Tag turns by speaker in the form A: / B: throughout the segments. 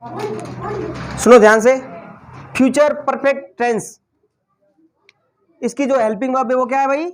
A: सुनो ध्यान से, फ्यूचर परफेक्ट टेंस, इसकी जो हेल्पिंग वर्ब है वो क्या है भाई?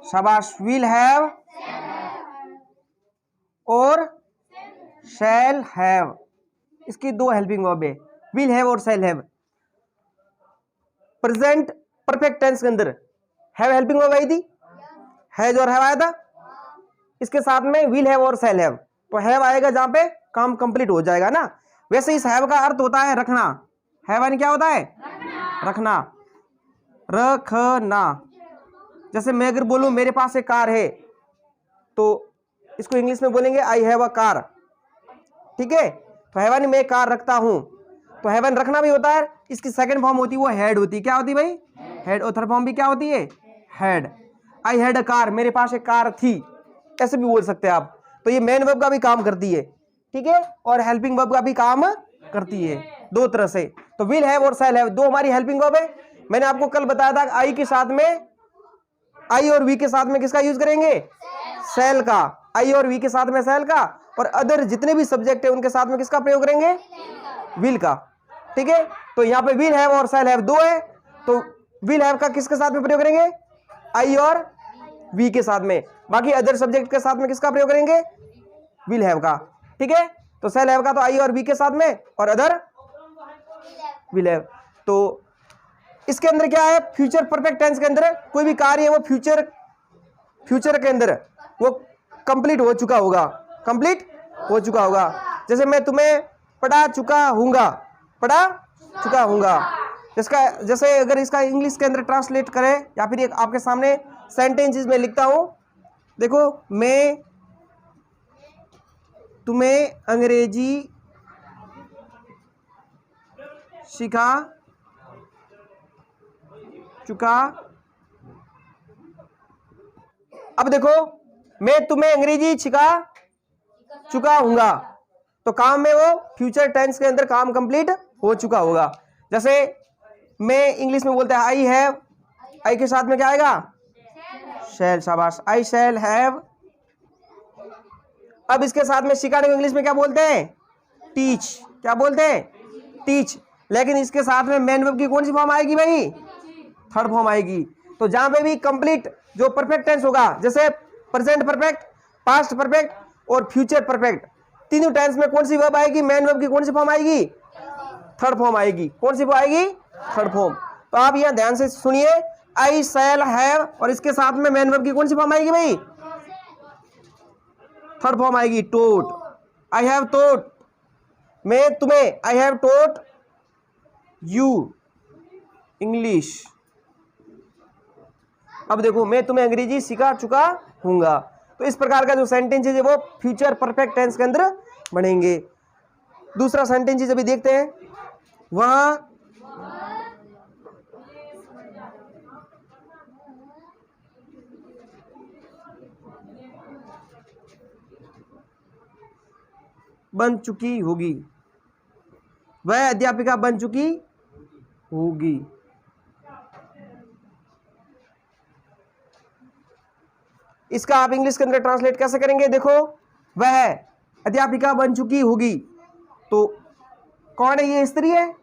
A: शाबाश, विल हैव और शैल हैव, इसकी दो हेल्पिंग वर्ब है, विल हैव और shall have. Present perfect tense के अंदर हैव हेल्पिंग वर्ब आई थी, हैज और हैव आया था, इसके साथ में विल हैव और शैल हैव, तो हैव आएगा जहां पे काम कंप्लीट हो जाएगा ना। वैसे इस हैव का अर्थ होता है रखना, हैव यानी क्या होता है? रखना, रखना। जैसे मैं अगर बोलूं मेरे पास एक कार है, तो इसको इंग्लिश में बोलेंगे आई हैव अ कार, ठीक है। तो हैवन मैं कार रखता हूं, तो हैवन रखना भी होता है। इसकी सेकंड फॉर्म होती है वो हैड होती है, क्या होती है भाई? हैड। और थर्ड फॉर्म भी क्या होती है? Had. I had a car, मेरे पास एक कार थी, ऐसे भी बोल सकते हैं आप। तो ये मेन वर्ब का भी काम करती है, ठीक है, और हेल्पिंग वर्ब का भी काम करती है, दो तरह से। तो विल हैव और शैल हैव दो हमारी हेल्पिंग वर्ब है। मैंने आपको कल बताया था आई के साथ में, आई और वी के साथ में किसका यूज करेंगे? शैल का। आई और वी के साथ में शैल का, और अदर जितने भी सब्जेक्ट है उनके साथ में किसका प्रयोग करेंगे? विल का, ठीक है। तो यहाँ पे विल हैव और शैल हैव दो है, तो विल हैव का किसके साथ में प्रयोग करेंगे? आई और वी के साथ में। बाकी अदर सब्जेक्ट के साथ में किसका प्रयोग करेंगे? विल हैव का, ठीक है। तो शैल हैव का तो आई और वी के साथ में, और अदर विल हैव। तो इसके अंदर क्या है? फ्यूचर परफेक्ट टेंस के अंदर कोई भी कार्य है वो फ्यूचर के अंदर वो कंप्लीट हो चुका होगा, कंप्लीट हो चुका होगा। जैसे मैं तुम्हें पढ़ा चुका हूंगा, पढ़ा चुका हूंगा। जैसे अगर इसका इंग्लिश के अंदर ट्रांसलेट करें, या फिर एक आपके सामने सेंटेंसेस में लिखता हूं, देखो, मैं तुम्हें अंग्रेजी सिखा चुका। अब देखो, मैं तुम्हें अंग्रेजी सिखा चुका हूंगा, तो काम में वो फ्यूचर टेंस के अंदर काम कंप्लीट हो चुका होगा। जैसे मैं इंग्लिश में बोलते हैं आई हैव, आई के साथ में क्या आएगा? शैल, शाबाश, आई शैल हैव। अब इसके साथ में सिखाने को इंग्लिश में क्या बोलते हैं? टीच, क्या बोलते हैं? टीच। लेकिन इसके साथ में मेन वर्ब की कौन सी फॉर्म आएगी भाई? थर्ड फॉर्म आएगी। तो जहां पे भी कंप्लीट जो परफेक्ट टेंस होगा, जैसे प्रेजेंट परफेक्ट, पास्ट परफेक्ट और फ्यूचर परफेक्ट, तीनों टेंस में कौन सी वर्ब आएगी? मेन वर्ब की कौन सी फॉर्म आएगी? थर्ड फॉर्म आएगी। कौन सी आएगी? Third form. तो आप यहां ध्यान से सुनिए, आई शैल हैव, और इसके साथ में मेन वर्ब की कौन सी फॉर्म आएगी भाई? थर्ड फॉर्म आएगी, टोट। आई हैव टोट, मैं तुम्हें, I have taught you English. अब देखो, मैं तुम्हें अंग्रेजी सिखा चुका हूंगा। तो इस प्रकार का जो सेंटेंस है वो फ्यूचर परफेक्ट टेंस के अंदर बनेंगे। दूसरा सेंटेंस अभी देखते हैं, वहां बन चुकी होगी, वह अध्यापिका बन चुकी होगी। इसका आप इंग्लिश के अंदर ट्रांसलेट कैसे करेंगे? देखो, वह अध्यापिका बन चुकी होगी, तो कौन है ये? स्त्री है।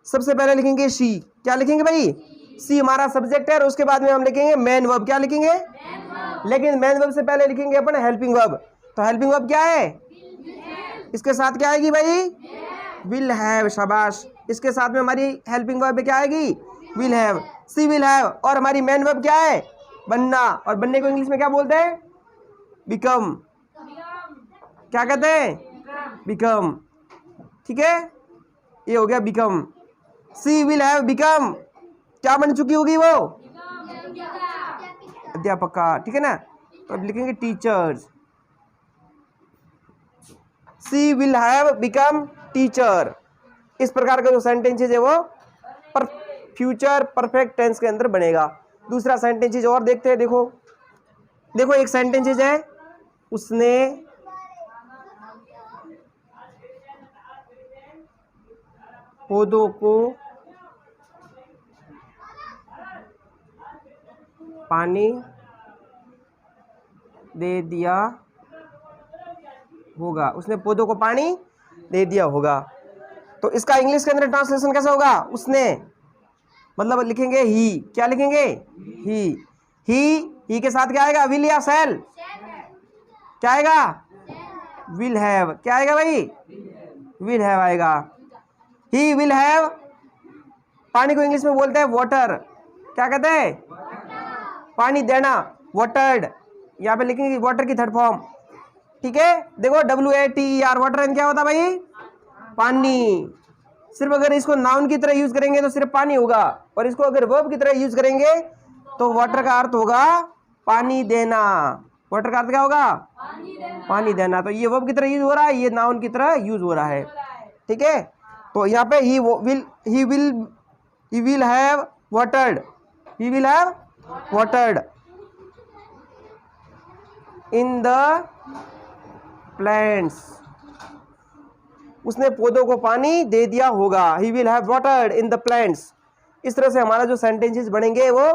A: सबसे पहले लिखेंगे शी, क्या लिखेंगे भाई? सी हमारा सब्जेक्ट है, और उसके बाद में हम लिखेंगे मेन वर्ब, क्या लिखेंगे? लेकिन मेन वर्ब से पहले लिखेंगे अपन हेल्पिंग वर्ब। तो हेल्पिंग वर्ब क्या है? इसके साथ क्या आएगी भाई? विल हैव, शाबाश। इसके साथ में हमारी हेल्पिंग वर्ब क्या आएगी? Will have, she will have. और हमारी मेन वर्ब क्या है? बनना। और बनने को इंग्लिश में क्या बोलते हैं? बिकम। क्या कहते हैं? बिकम, ठीक है, ये हो गया become. She will have become, क्या बन चुकी होगी वो? अध्यापका, ठीक है ना। तो अब लिखेंगे teachers, she will have become teacher. इस प्रकार का जो सेंटेंस है वो फ्यूचर परफेक्ट टेंस के अंदर बनेगा। दूसरा सेंटेंस और देखते हैं। देखो देखो, एक सेंटेंस है, उसने पौधों को पानी दे दिया होगा। उसने पौधों को पानी दे दिया होगा। तो इसका इंग्लिश के अंदर ट्रांसलेशन कैसे होगा? उसने, मतलब लिखेंगे ही, क्या लिखेंगे? ही के साथ क्या आएगा? विल या शैल? क्या आएगा? Will have. क्या आएगा भाई? विल हैव आएगा। ही विल हैव, पानी को इंग्लिश में बोलते हैं वाटर। क्या कहते हैं? पानी देना, वाटर्ड। यहाँ पे लिखेंगे वाटर की थर्ड फॉर्म, ठीक है। देखो WATER, वाटर एंड क्या होता है भाई? पानी। सिर्फ अगर इसको नाउन की तरह यूज करेंगे तो सिर्फ पानी होगा, और इसको अगर वर्ब की तरह यूज करेंगे तो वाटर का अर्थ होगा पानी देना। वाटर का अर्थ क्या होगा? पानी देना। तो ये वर्ब की तरह यूज हो रहा है, ये नाउन की तरह यूज हो रहा है, ठीक है। तो यहाँ पे he will have watered, he will have watered in the plants, उसने पौधों को पानी दे दिया होगा। He will have watered in the plants. इस तरह से हमारा जो सेंटेंसेस बनेंगे वो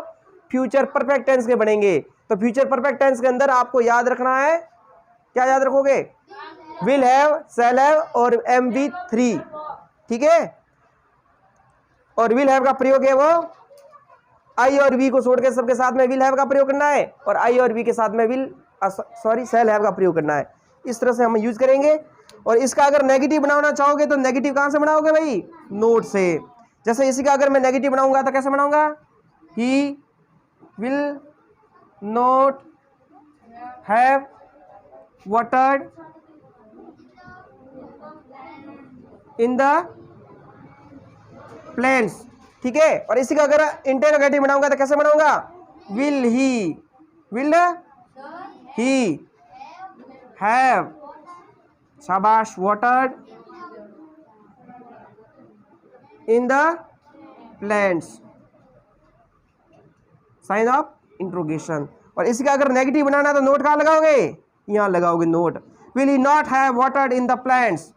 A: फ्यूचर परफेक्ट टेंस के बनेंगे। तो फ्यूचर परफेक्ट टेंस के अंदर आपको याद रखना है, क्या याद रखोगे? विल हैव, शैल हैव और MV3, ठीक है। और विल हैव का प्रयोग है वो आई और वी को छोड़ के सबके साथ में विल हैव का प्रयोग करना है, और आई और वी के साथ में शैल हैव का प्रयोग करना है। इस तरह से हम यूज करेंगे। और इसका अगर नेगेटिव बनाना चाहोगे तो नेगेटिव कहां से बनाओगे भाई? नोट से। जैसे इसी का अगर मैं नेगेटिव बनाऊंगा तो कैसे बनाऊंगा? He will not have watered in the plants, ठीक है। और इसी का अगर इंटरोगेटिव बनाऊंगा तो कैसे बनाऊंगा? विल ही हैव, शाबाश, watered in the plants, sign of interrogation. और इसी का अगर नेगेटिव बनाना है तो नोट कहाँ लगाओगे? यहाँ लगाओगे note. Will he not have watered in the plants.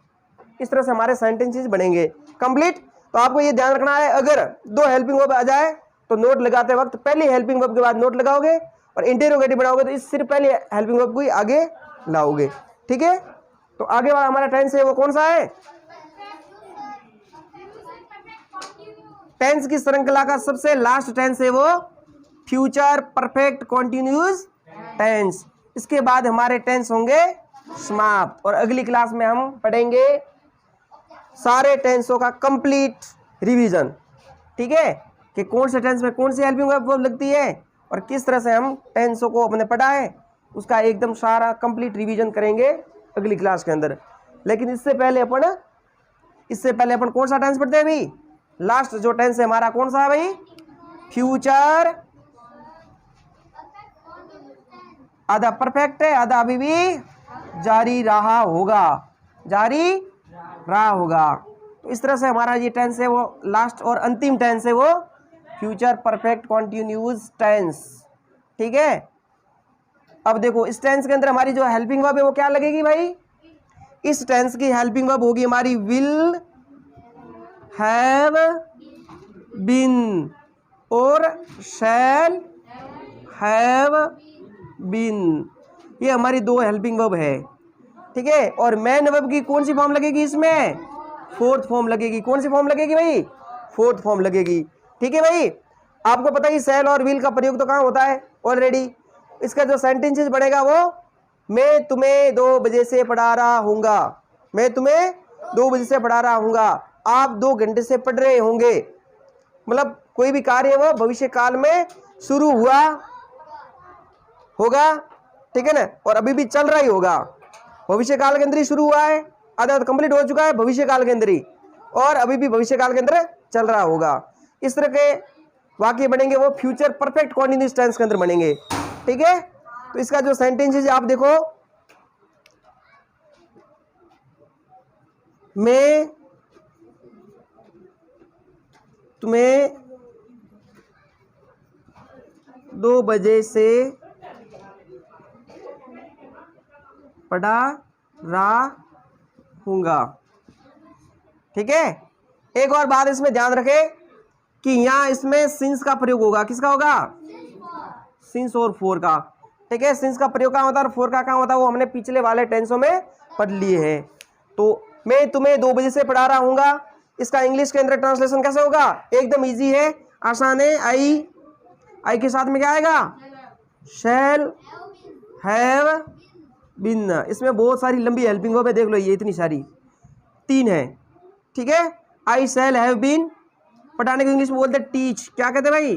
A: इस तरह से हमारे सेंटेंसेस बनेंगे कंप्लीट। तो आपको ये ध्यान रखना है, अगर दो हेल्पिंग वर्ब आ जाए तो नोट लगाते वक्त पहली हेल्पिंग वर्ब के बाद नोट लगाओगे, और इंटरोगेटिव बनाओगे तो इस सिर्फ पहले हेल्पिंग वर्ब को ही आगे लाओगे, ठीक है। तो आगे वाला हमारा टेंस है वो कौन सा है? टेंस की श्रृंखला का सबसे लास्ट टेंस है वो फ्यूचर परफेक्ट कॉन्टिन्यूअस टेंस। इसके बाद हमारे टेंस होंगे समाप्त। और अगली क्लास में हम पढ़ेंगे सारे टेंसों का कंप्लीट रिवीजन, ठीक है, कि कौन से टेंस में कौन सी हेल्पिंग वर्ब लगती है और किस तरह से हम टेंसों को अपने पढ़ा है उसका एकदम सारा कंप्लीट रिवीजन करेंगे अगली क्लास के अंदर। लेकिन इससे पहले अपन कौन सा टेंस पढ़ते हैं भाई? लास्ट जो टेंस है हमारा कौन सा है भाई? फ्यूचर, आधा परफेक्ट है, आधा अभी भी जारी रहा होगा। तो इस तरह से हमारा ये टेंस है वो लास्ट और अंतिम टेंस है वो फ्यूचर परफेक्ट कॉन्टिन्यूअस टेंस, ठीक है। अब देखो इस टेंस के अंदर हमारी जो हेल्पिंग वर्ब है वो क्या लगेगी भाई? इस टेंस की हेल्पिंग वर्ब होगी हमारी विल हैव बीन और शैल हैव बीन। ये हमारी दो हेल्पिंग वर्ब है, ठीक है। और मेन वर्ब की कौन सी फॉर्म लगेगी इसमें? फोर्थ फॉर्म लगेगी। कौन सी फॉर्म लगेगी भाई? फोर्थ फॉर्म लगेगी, ठीक है भाई। आपको पता ही शैल और विल का प्रयोग तो कहाँ होता है ऑलरेडी। इसका जो सेंटेंसेस बनेगा वो मैं तुम्हें 2 बजे से पढ़ा रहा हूँगा, मैं तुम्हें 2 बजे से पढ़ा रहा हूँगा, आप 2 घंटे से पढ़ रहे होंगे। मतलब कोई भी कार्य वो भविष्य काल में शुरू हुआ होगा, ठीक है ना, और अभी भी चल रहा ही होगा। भविष्य काल के अंदर ही शुरू हुआ है, आधा कंप्लीट हो चुका है भविष्य काल के अंदर ही, और अभी भी भविष्य काल के अंदर चल रहा होगा। इस तरह के वाक्य बनेंगे वो फ्यूचर परफेक्ट कॉन्टिन्यूअस टेंस के अंदर बनेंगे, ठीक है। तो इसका जो सेंटेंस है आप देखो, मैं तुम्हें 2 बजे से पढ़ा रहा हूँगा, ठीक है। एक और बात इसमें ध्यान रखें कि यहाँ इसमें सिंस का प्रयोग होगा। किसका होगा? सिंस और फोर का, ठीक है। सिंस का प्रयोग कहाँ होता है और फोर का कहाँ होता है वो हमने पिछले वाले टेंसों में पढ़ लिए हैं। तो मैं तुम्हें 2 बजे से पढ़ा रहा हूँगा, इसका इंग्लिश के अंदर ट्रांसलेशन कैसे होगा? एकदम इजी है, आसान है। आई के साथ में क्या आएगा? Shall have been. इसमें बहुत सारी लंबी हेल्पिंग वर्ब है, देख लो ये इतनी सारी, 3 है, ठीक है। आई शैल हैव बीन, पढ़ाने को इंग्लिश में बोलते हैं टीच। क्या कहते हैं भाई?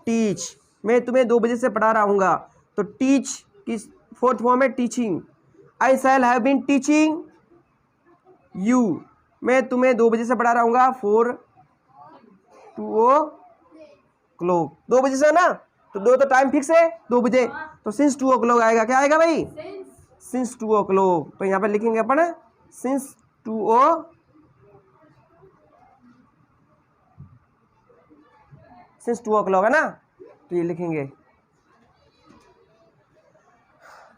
A: टीच। मैं तुम्हें 2 बजे से पढ़ा रहा हूँगा, तो टीच की 4th फॉर्म है teaching. I shall have been teaching you, मैं तुम्हें 2 बजे से पढ़ा रहा हूँगा 4 2 o'clock। 2 बजे से ना, तो 2 तो टाइम फिक्स है, 2 बजे, तो सिंस 2 o'clock आएगा। क्या आएगा भाई? Since 2 o'clock। तो यहाँ पे लिखेंगे अपन सिंस 2 o'clock है ना, तो ये लिखेंगे।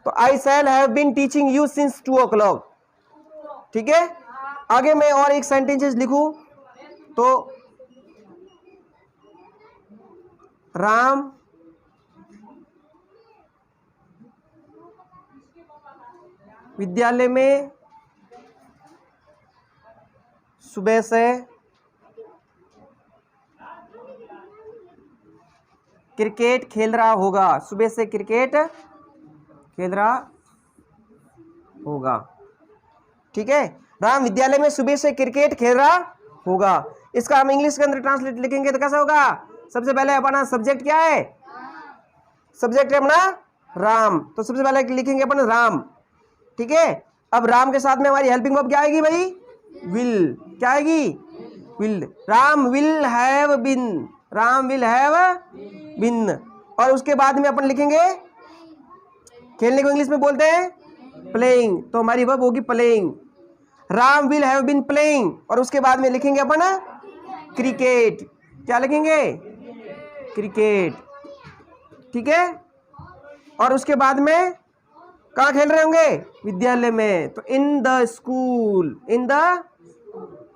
A: तो I shall have been teaching you since 2 o'clock, ठीक है। आगे मैं और एक सेंटेंसेस लिखूं तो राम विद्यालय में सुबह से क्रिकेट खेल रहा होगा। सुबह से क्रिकेट खेल रहा होगा, ठीक है। राम विद्यालय में सुबह से क्रिकेट खेल रहा होगा। इसका हम इंग्लिश के अंदर ट्रांसलेट लिखेंगे तो कैसा होगा? सबसे पहले अपना सब्जेक्ट क्या है? सब्जेक्ट है अपना राम, तो सबसे पहले लिखेंगे अपन राम, ठीक है। अब राम के साथ में हमारी हेल्पिंग वर्ब क्या आएगी भाई? विल। क्या आएगी? Will. Ram will have been, Ram will have been. और उसके बाद में अपन लिखेंगे, खेलने को इंग्लिश में बोलते हैं प्लेइंग, तो हमारी वर्ब होगी playing. Ram will have been playing, और उसके बाद में लिखेंगे अपन क्रिकेट। क्या लिखेंगे? क्रिकेट, ठीक है। और उसके बाद में कहाँ खेल रहे होंगे? विद्यालय में, तो इन the school, in the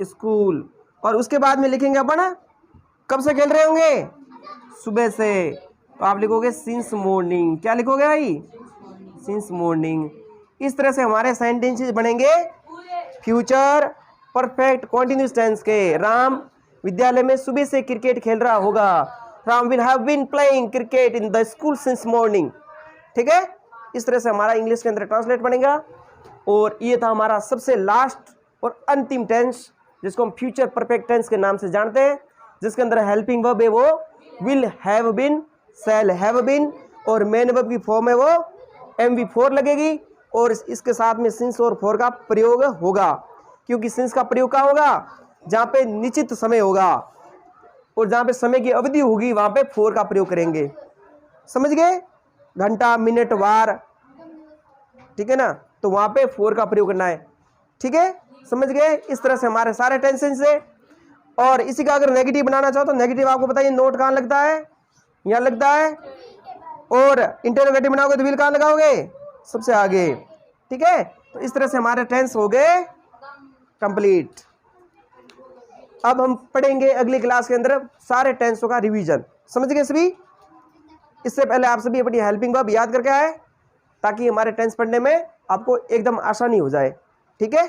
A: school. और उसके बाद में लिखेंगे अपन कब से खेल रहे होंगे? सुबह से, तो आप लिखोगे सिंस मॉर्निंग। क्या लिखोगे भाई? Since morning. इस तरह से हमारे सेंटेंसेस बनेंगे फ्यूचर परफेक्ट कॉन्टिन्यूअस टेंस के। राम विद्यालय में सुबह से क्रिकेट खेल रहा होगा। Ram will have been playing cricket in the school since morning, ठीक है। इस तरह से हमारा इंग्लिश के अंदर ट्रांसलेट बनेगा। और ये था हमारा सबसे लास्ट और अंतिम टेंस, जिसको हम फ्यूचर परफेक्ट टेंस के नाम से जानते हैं, जिसके अंदर हेल्पिंग वर्ब है वो will have been, shall have been, और मेन वर्ब की फॉर्म है वो MV4 लगेगी। और इसके साथ में सिंस और फॉर का प्रयोग होगा, क्योंकि सिंस का प्रयोग क्या होगा? जहाँ पे निश्चित समय होगा, और जहाँ पे समय की अवधि होगी वहाँ पे फॉर का प्रयोग करेंगे। समझ गए? घंटा, मिनट, वार, ठीक है ना, तो वहाँ पे फॉर का प्रयोग करना है, ठीक है। समझ गए? इस तरह से हमारे सारे टेंसेस है। और इसी का अगर नेगेटिव बनाना चाहो तो नेगेटिव आपको बताइए नोट कहाँ लगता है? यहाँ लगता है। और इंटरोगेटिव बनाओगे तो विल कहाँ लगाओगे? सबसे आगे, ठीक है। तो इस तरह से हमारे टेंस हो गए कंप्लीट। अब हम पढ़ेंगे अगली क्लास के अंदर सारे टेंसों का रिवीजन। समझ गए सभी? इससे पहले आप सभी अपनी हेल्पिंग वर्ब याद करके आए, ताकि हमारे टेंस पढ़ने में आपको एकदम आसानी हो जाए, ठीक है।